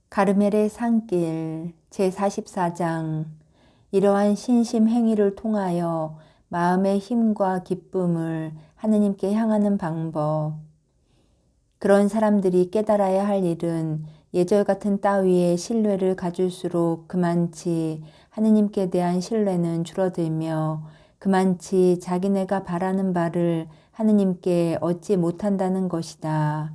가르멜의 산길 제44장. 이러한 신심 행위를 통하여 마음의 힘과 기쁨을 하느님께 향하는 방법. 그런 사람들이 깨달아야 할 일은 예절 같은 따위의 신뢰를 가질수록 그만치 하느님께 대한 신뢰는 줄어들며 그만치 자기네가 바라는 바를 하느님께 얻지 못한다는 것이다.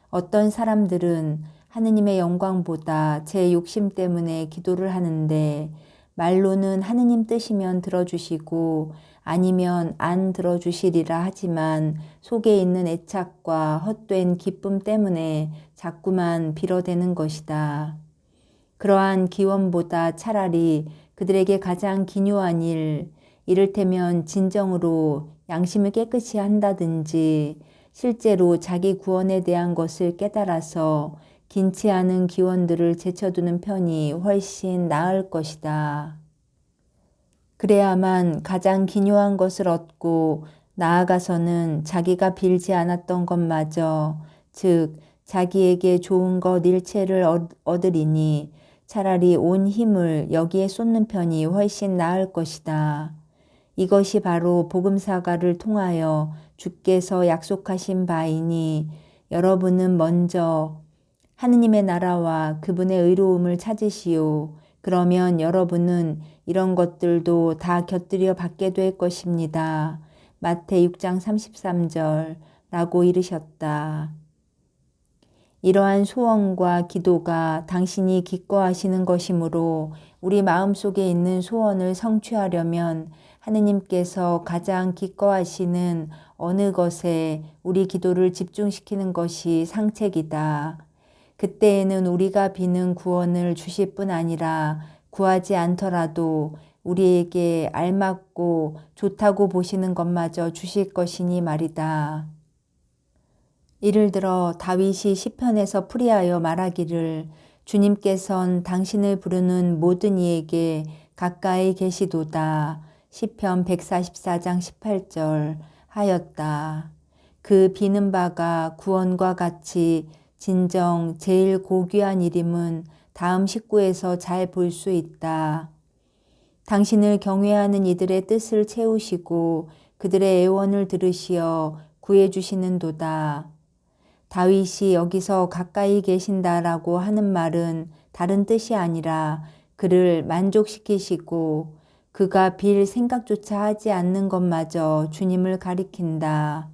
어떤 사람들은 하느님의 영광보다 제 욕심 때문에 기도를 하는데 말로는 하느님 뜻이면 들어주시고 아니면 안 들어주시리라 하지만 속에 있는 애착과 헛된 기쁨 때문에 자꾸만 빌어대는 것이다. 그러한 기원보다 차라리 그들에게 가장 기묘한 일, 이를테면 진정으로 양심을 깨끗이 한다든지 실제로 자기 구원에 대한 것을 깨달아서 긴치 않은 기원들을 제쳐두는 편이 훨씬 나을 것이다. 그래야만 가장 기묘한 것을 얻고 나아가서는 자기가 빌지 않았던 것마저, 즉 자기에게 좋은 것 일체를 얻으리니 차라리 온 힘을 여기에 쏟는 편이 훨씬 나을 것이다. 이것이 바로 복음사가를 통하여 주께서 약속하신 바이니 여러분은 먼저 하느님의 나라와 그분의 의로움을 찾으시오. 그러면 여러분은 이런 것들도 다 곁들여 받게 될 것입니다. 마태 6장 33절 라고 이르셨다. 이러한 소원과 기도가 당신이 기꺼하시는 것이므로 우리 마음속에 있는 소원을 성취하려면 하느님께서 가장 기꺼하시는 어느 것에 우리 기도를 집중시키는 것이 상책이다. 그때에는 우리가 비는 구원을 주실 뿐 아니라 구하지 않더라도 우리에게 알맞고 좋다고 보시는 것마저 주실 것이니 말이다. 이를 들어 다윗이 시편에서 풀이하여 말하기를 주님께선 당신을 부르는 모든 이에게 가까이 계시도다. 시편 144장 18절 하였다. 그 비는 바가 구원과 같이 진정 제일 고귀한 일임은 다음 식구에서 잘 볼 수 있다. 당신을 경외하는 이들의 뜻을 채우시고 그들의 애원을 들으시어 구해주시는도다. 다윗이 여기서 가까이 계신다라고 하는 말은 다른 뜻이 아니라 그를 만족시키시고 그가 빌 생각조차 하지 않는 것마저 주님을 가리킨다.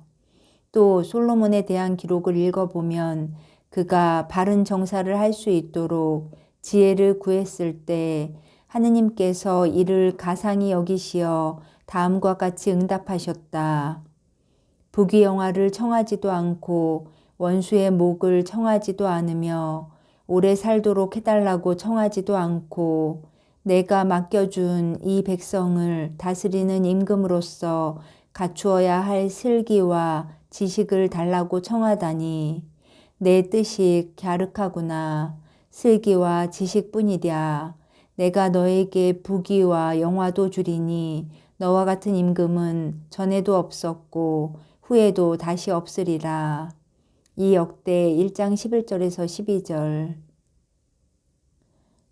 또 솔로몬에 대한 기록을 읽어보면 그가 바른 정사를 할 수 있도록 지혜를 구했을 때 하느님께서 이를 가상히 여기시어 다음과 같이 응답하셨다. 부귀영화를 청하지도 않고 원수의 목을 청하지도 않으며 오래 살도록 해달라고 청하지도 않고 내가 맡겨준 이 백성을 다스리는 임금으로서 갖추어야 할 슬기와 지식을 달라고 청하다니 내 뜻이 갸륵하구나. 슬기와 지식뿐이랴. 내가 너에게 부귀와 영화도 주리니 너와 같은 임금은 전에도 없었고 후에도 다시 없으리라. 이 역대 1장 11절에서 12절.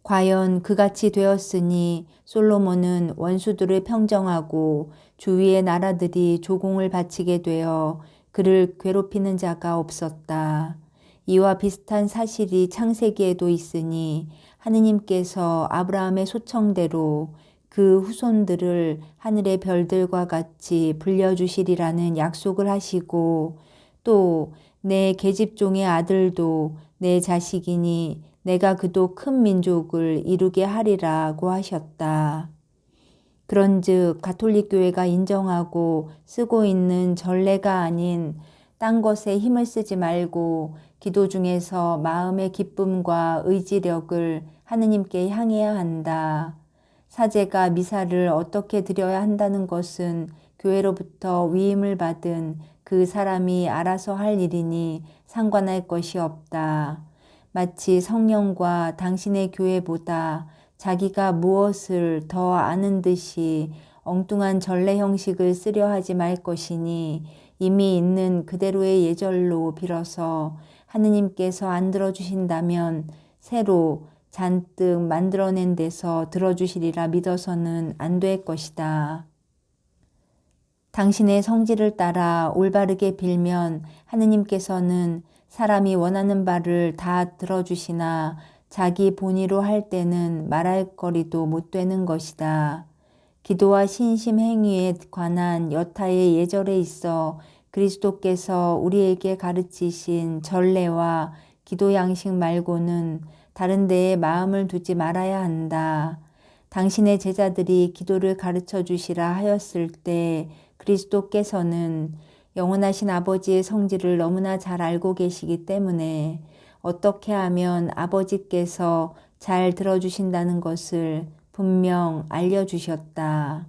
과연 그같이 되었으니 솔로몬은 원수들을 평정하고 주위의 나라들이 조공을 바치게 되어 그를 괴롭히는 자가 없었다. 이와 비슷한 사실이 창세기에도 있으니 하느님께서 아브라함의 소청대로 그 후손들을 하늘의 별들과 같이 불려주시리라는 약속을 하시고 또 내 계집종의 아들도 내 자식이니 내가 그도 큰 민족을 이루게 하리라고 하셨다. 그런즉 가톨릭 교회가 인정하고 쓰고 있는 전례가 아닌 딴 것에 힘을 쓰지 말고 기도 중에서 마음의 기쁨과 의지력을 하느님께 향해야 한다. 사제가 미사를 어떻게 드려야 한다는 것은 교회로부터 위임을 받은 그 사람이 알아서 할 일이니 상관할 것이 없다. 마치 성령과 당신의 교회보다 자기가 무엇을 더 아는 듯이 엉뚱한 전례 형식을 쓰려 하지 말 것이니 이미 있는 그대로의 예절로 빌어서 하느님께서 안 들어주신다면 새로 잔뜩 만들어낸 데서 들어주시리라 믿어서는 안 될 것이다. 당신의 성질을 따라 올바르게 빌면 하느님께서는 사람이 원하는 바를 다 들어주시나 자기 본의로 할 때는 말할 거리도 못 되는 것이다. 기도와 신심 행위에 관한 여타의 예절에 있어 그리스도께서 우리에게 가르치신 전례와 기도 양식 말고는 다른 데에 마음을 두지 말아야 한다. 당신의 제자들이 기도를 가르쳐 주시라 하였을 때 그리스도께서는 영원하신 아버지의 성질을 너무나 잘 알고 계시기 때문에 어떻게 하면 아버지께서 잘 들어주신다는 것을 분명 알려주셨다.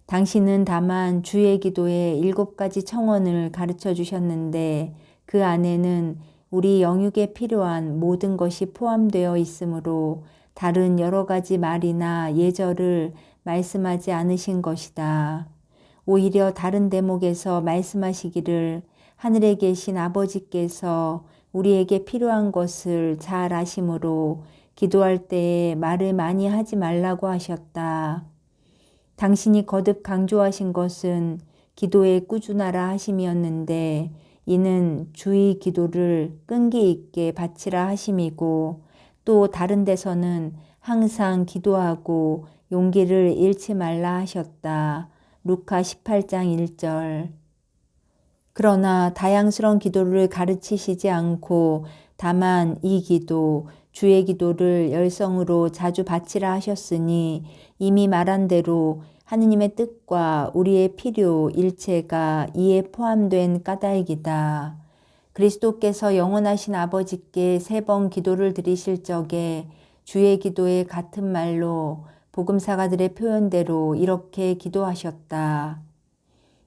당신은 다만 주의 기도의 7가지 청원을 가르쳐 주셨는데 그 안에는 우리 영육에 필요한 모든 것이 포함되어 있으므로 다른 여러 가지 말이나 예절을 말씀하지 않으신 것이다. 오히려 다른 대목에서 말씀하시기를 하늘에 계신 아버지께서 우리에게 필요한 것을 잘 아심으로 기도할 때에 말을 많이 하지 말라고 하셨다. 당신이 거듭 강조하신 것은 기도에 꾸준하라 하심이었는데 이는 주의 기도를 끈기 있게 바치라 하심이고 또 다른 데서는 항상 기도하고 용기를 잃지 말라 하셨다. 루카 18장 1절. 그러나 다양스러운 기도를 가르치시지 않고 다만 이 기도, 주의 기도를 열성으로 자주 바치라 하셨으니 이미 말한 대로 하느님의 뜻과 우리의 필요 일체가 이에 포함된 까닭이다. 그리스도께서 영원하신 아버지께 3번 기도를 드리실 적에 주의 기도에 같은 말로 복음사가들의 표현대로 이렇게 기도하셨다.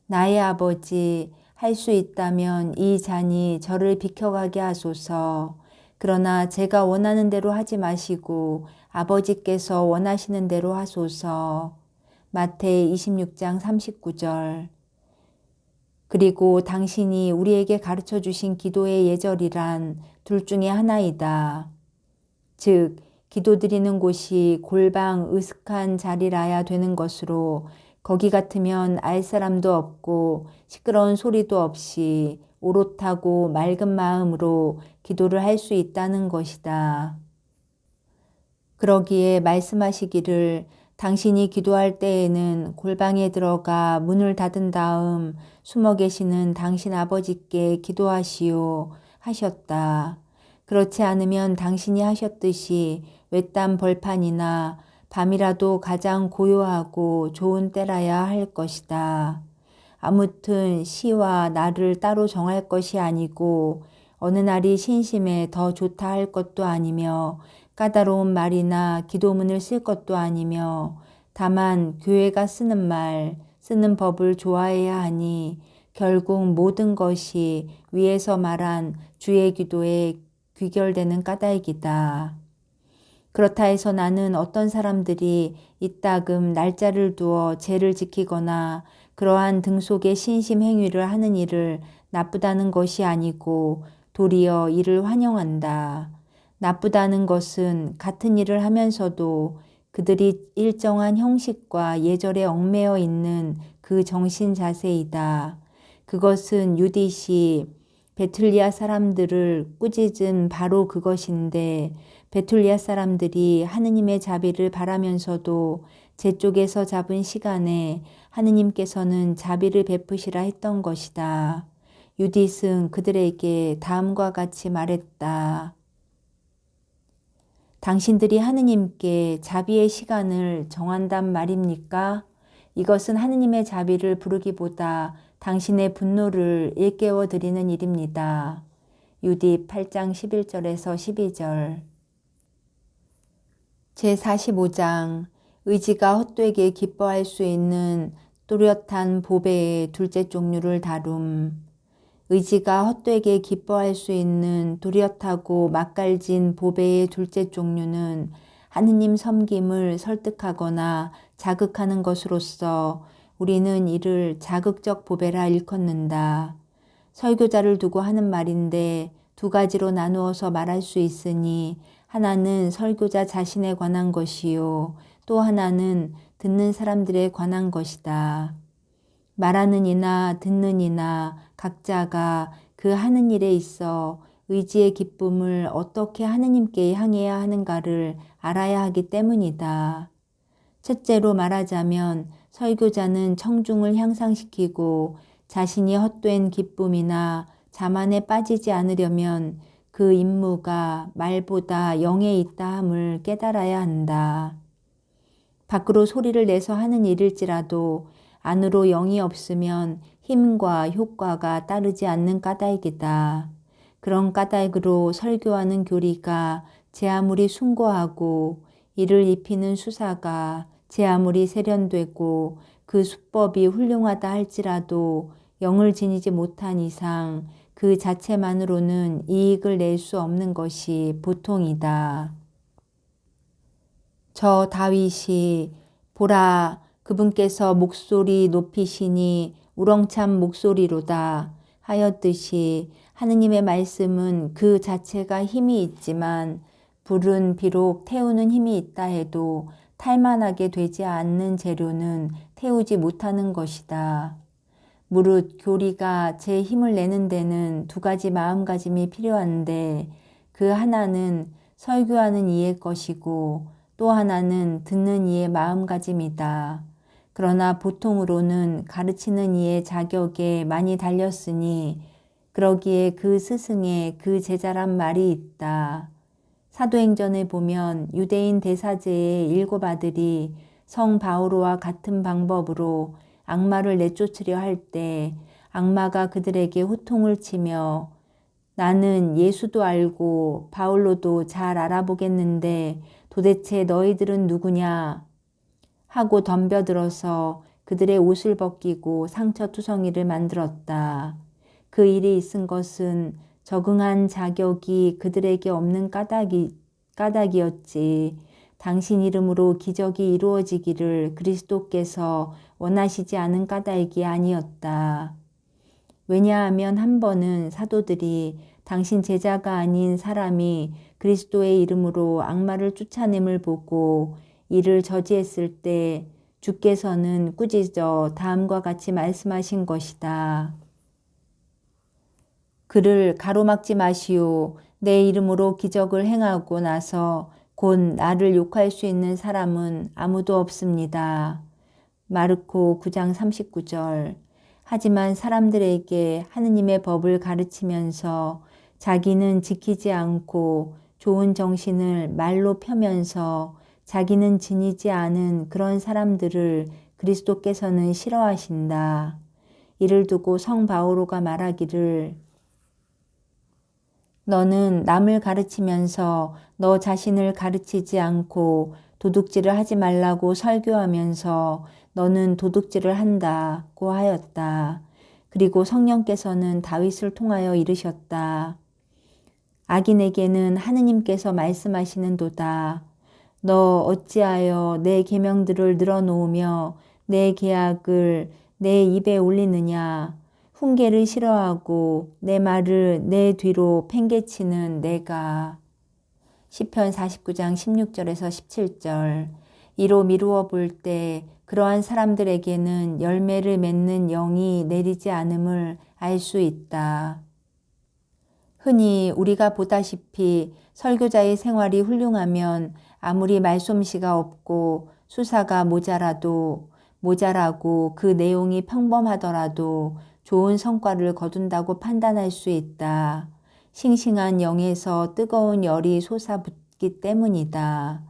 나의 아버지, 할 수 있다면 이 잔이 저를 비켜가게 하소서. 그러나 제가 원하는 대로 하지 마시고 아버지께서 원하시는 대로 하소서. 마태의 26장 39절. 그리고 당신이 우리에게 가르쳐 주신 기도의 예절이란 둘 중에 하나이다. 즉, 기도드리는 곳이 골방 으슥한 자리라야 되는 것으로 거기 같으면 알 사람도 없고 시끄러운 소리도 없이 오롯하고 맑은 마음으로 기도를 할 수 있다는 것이다. 그러기에 말씀하시기를 당신이 기도할 때에는 골방에 들어가 문을 닫은 다음 숨어 계시는 당신 아버지께 기도하시오 하셨다. 그렇지 않으면 당신이 하셨듯이 외딴 벌판이나 밤이라도 가장 고요하고 좋은 때라야 할 것이다. 아무튼 시와 날을 따로 정할 것이 아니고 어느 날이 신심에 더 좋다 할 것도 아니며 까다로운 말이나 기도문을 쓸 것도 아니며 다만 교회가 쓰는 말, 쓰는 법을 좋아해야 하니 결국 모든 것이 위에서 말한 주의 기도에 귀결되는 까닭이다. 그렇다 해서 나는 어떤 사람들이 이따금 날짜를 두어 제를 지키거나 그러한 등속의 신심 행위를 하는 일을 나쁘다는 것이 아니고 도리어 이를 환영한다. 나쁘다는 것은 같은 일을 하면서도 그들이 일정한 형식과 예절에 얽매여 있는 그 정신 자세이다. 그것은 유딧이 베툴리아 사람들을 꾸짖은 바로 그것인데 베툴리아 사람들이 하느님의 자비를 바라면서도 제 쪽에서 잡은 시간에 하느님께서는 자비를 베푸시라 했던 것이다. 유딧은 그들에게 다음과 같이 말했다. 당신들이 하느님께 자비의 시간을 정한단 말입니까? 이것은 하느님의 자비를 부르기보다 당신의 분노를 일깨워 드리는 일입니다. 유딧 8장 11절에서 12절. 제45장 의지가 헛되게 기뻐할 수 있는 또렷한 보배의 둘째 종류를 다룸. 의지가 헛되게 기뻐할 수 있는 뚜렷하고 맛깔진 보배의 둘째 종류는 하느님 섬김을 설득하거나 자극하는 것으로서 우리는 이를 자극적 보배라 일컫는다. 설교자를 두고 하는 말인데 두 가지로 나누어서 말할 수 있으니 하나는 설교자 자신에 관한 것이요 또 하나는 듣는 사람들에 관한 것이다. 말하는 이나 듣는 이나 각자가 그 하는 일에 있어 의지의 기쁨을 어떻게 하느님께 향해야 하는가를 알아야 하기 때문이다. 첫째로 말하자면 설교자는 청중을 향상시키고 자신이 헛된 기쁨이나 자만에 빠지지 않으려면 그 임무가 말보다 영에 있다 함을 깨달아야 한다. 밖으로 소리를 내서 하는 일일지라도 안으로 영이 없으면 힘과 효과가 따르지 않는 까닭이다. 그런 까닭으로 설교하는 교리가 제 아무리 숭고하고 이를 입히는 수사가 제 아무리 세련되고 그 수법이 훌륭하다 할지라도 영을 지니지 못한 이상 그 자체만으로는 이익을 낼 수 없는 것이 보통이다. 저 다윗이 보라 그분께서 목소리 높이시니 우렁찬 목소리로다 하였듯이 하느님의 말씀은 그 자체가 힘이 있지만 불은 비록 태우는 힘이 있다 해도 탈만하게 되지 않는 재료는 태우지 못하는 것이다. 무릇 교리가 제 힘을 내는 데는 두 가지 마음가짐이 필요한데 그 하나는 설교하는 이의 것이고 또 하나는 듣는 이의 마음가짐이다. 그러나 보통으로는 가르치는 이의 자격에 많이 달렸으니 그러기에 그 스승의 그 제자란 말이 있다. 사도행전에 보면 유대인 대사제의 7 아들이 성 바오로와 같은 방법으로 악마를 내쫓으려 할 때 악마가 그들에게 호통을 치며 나는 예수도 알고 바울로도 잘 알아보겠는데 도대체 너희들은 누구냐 하고 덤벼들어서 그들의 옷을 벗기고 상처투성이를 만들었다. 그 일이 있은 것은 적응한 자격이 그들에게 없는 까닭이었지. 당신 이름으로 기적이 이루어지기를 그리스도께서 원하시지 않은 까닭이 아니었다. 왜냐하면 한 번은 사도들이 당신 제자가 아닌 사람이 그리스도의 이름으로 악마를 쫓아냄을 보고 이를 저지했을 때 주께서는 꾸짖어 다음과 같이 말씀하신 것이다. 그를 가로막지 마시오. 내 이름으로 기적을 행하고 나서 곧 나를 욕할 수 있는 사람은 아무도 없습니다. 마르코 9장 39절. 하지만 사람들에게 하느님의 법을 가르치면서 자기는 지키지 않고 좋은 정신을 말로 펴면서 자기는 지니지 않은 그런 사람들을 그리스도께서는 싫어하신다. 이를 두고 성 바오로가 말하기를 너는 남을 가르치면서 너 자신을 가르치지 않고 도둑질을 하지 말라고 설교하면서 너는 도둑질을 한다고 하였다. 그리고 성령께서는 다윗을 통하여 이르셨다. 악인에게는 하느님께서 말씀하시는도다. 너 어찌하여 내 계명들을 늘어놓으며 내 계약을 내 입에 올리느냐. 훈계를 싫어하고 내 말을 내 뒤로 팽개치는 내가. 시편 49장 16절에서 17절. 이로 미루어 볼 때 그러한 사람들에게는 열매를 맺는 영이 내리지 않음을 알 수 있다. 흔히 우리가 보다시피 설교자의 생활이 훌륭하면 아무리 말솜씨가 없고 수사가 모자라고 그 내용이 평범하더라도 좋은 성과를 거둔다고 판단할 수 있다. 싱싱한 영에서 뜨거운 열이 솟아붙기 때문이다.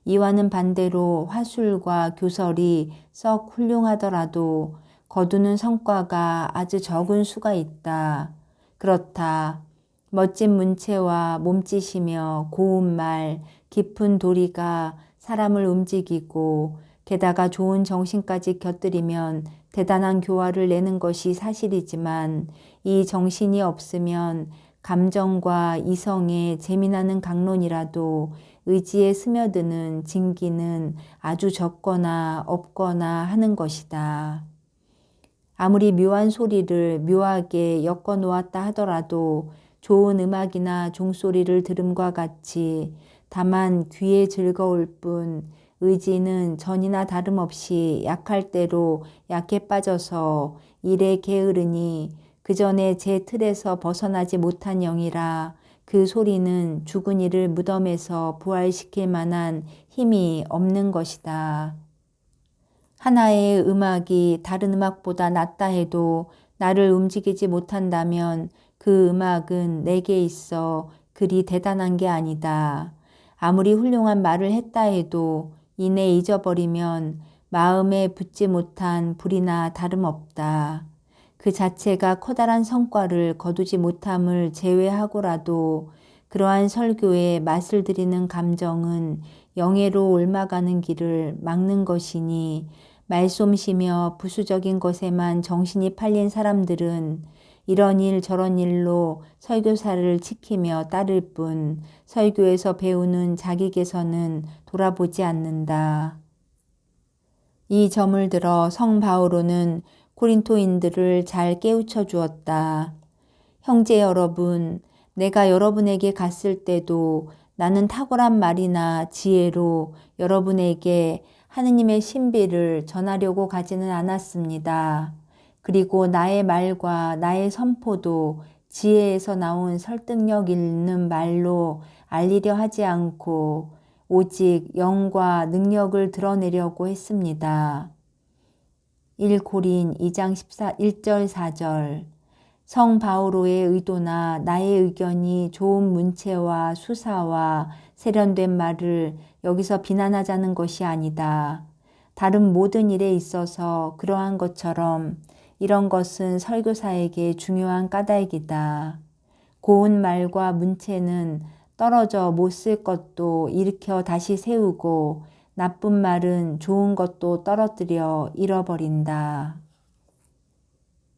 이와는 반대로 화술과 교설이 썩 훌륭하더라도 거두는 성과가 아주 적은 수가 있다. 그렇다. 멋진 문체와 몸짓이며 고운 말, 깊은 도리가 사람을 움직이고 게다가 좋은 정신까지 곁들이면 대단한 교화를 내는 것이 사실이지만 이 정신이 없으면 감정과 이성에 재미나는 강론이라도 의지에 스며드는 진기는 아주 적거나 없거나 하는 것이다. 아무리 묘한 소리를 묘하게 엮어 놓았다 하더라도 좋은 음악이나 종소리를 들음과 같이 다만 귀에 즐거울 뿐 의지는 전이나 다름없이 약할 대로 약해 빠져서 일에 게으르니 그 전에 제 틀에서 벗어나지 못한 영이라 그 소리는 죽은 이를 무덤에서 부활시킬 만한 힘이 없는 것이다. 하나의 음악이 다른 음악보다 낫다 해도 나를 움직이지 못한다면 그 음악은 내게 있어 그리 대단한 게 아니다. 아무리 훌륭한 말을 했다 해도 이내 잊어버리면 마음에 붙지 못한 불이나 다름없다. 그 자체가 커다란 성과를 거두지 못함을 제외하고라도 그러한 설교에 맛을 들이는 감정은 영예로 옮아가는 길을 막는 것이니 말솜씨며 부수적인 것에만 정신이 팔린 사람들은 이런 일 저런 일로 설교사를 지키며 따를 뿐 설교에서 배우는 자기 개선은 돌아보지 않는다. 이 점을 들어 성 바오로는 고린토인들을 잘 깨우쳐 주었다. 형제 여러분, 내가 여러분에게 갔을 때도 나는 탁월한 말이나 지혜로 여러분에게 하느님의 신비를 전하려고 가지는 않았습니다. 그리고 나의 말과 나의 선포도 지혜에서 나온 설득력 있는 말로 알리려 하지 않고 오직 영과 능력을 드러내려고 했습니다. 1고린 2장 1절 4절 성 바오로의 의도나 나의 의견이 좋은 문체와 수사와 세련된 말을 여기서 비난하자는 것이 아니다. 다른 모든 일에 있어서 그러한 것처럼 이런 것은 설교사에게 중요한 까닭이다. 고운 말과 문체는 떨어져 못 쓸 것도 일으켜 다시 세우고 나쁜 말은 좋은 것도 떨어뜨려 잃어버린다.